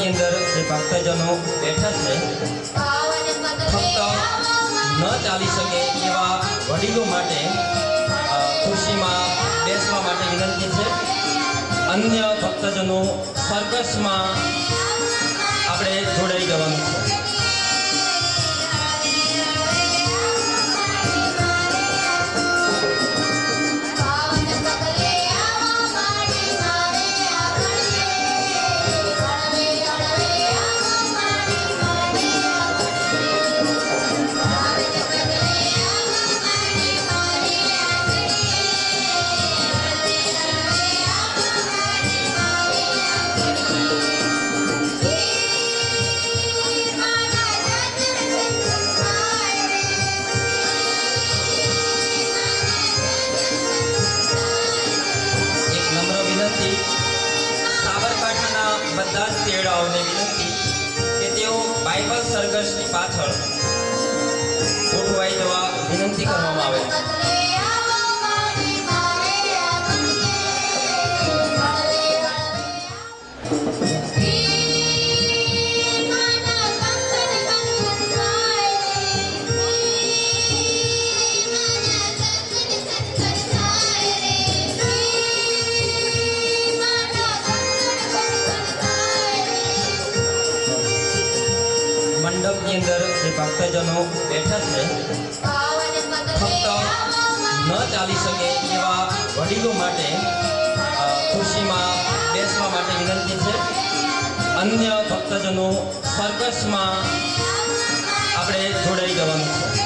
અંદર જે ભક્તજનો બેઠા છે ફક્ત ન ચાલી શકે એવા વડીલો માટે ખુરશીમાં બેસવા માટે વિનંતી છે. અન્ય ભક્તજનો સર્કસમાં આપણે જોડાઈ જવાનું છે. સાબરકાંઠાના બધા જ તેડાઓને વિનંતી કે તેઓ બાઇબલ સર્કસની પાછળ ગોઠવાઈ જવા વિનંતી કરવામાં આવે. મંડપની અંદર જે ભક્તજનો બેઠા છે ફક્ત ન ચાલી શકે એવા વડીલો માટે ખુરશીમાં બેસવા માટે વિનંતી છે. અન્ય ભક્તજનો સર્કસમાં આપણે જોડાઈ જવાનું છે.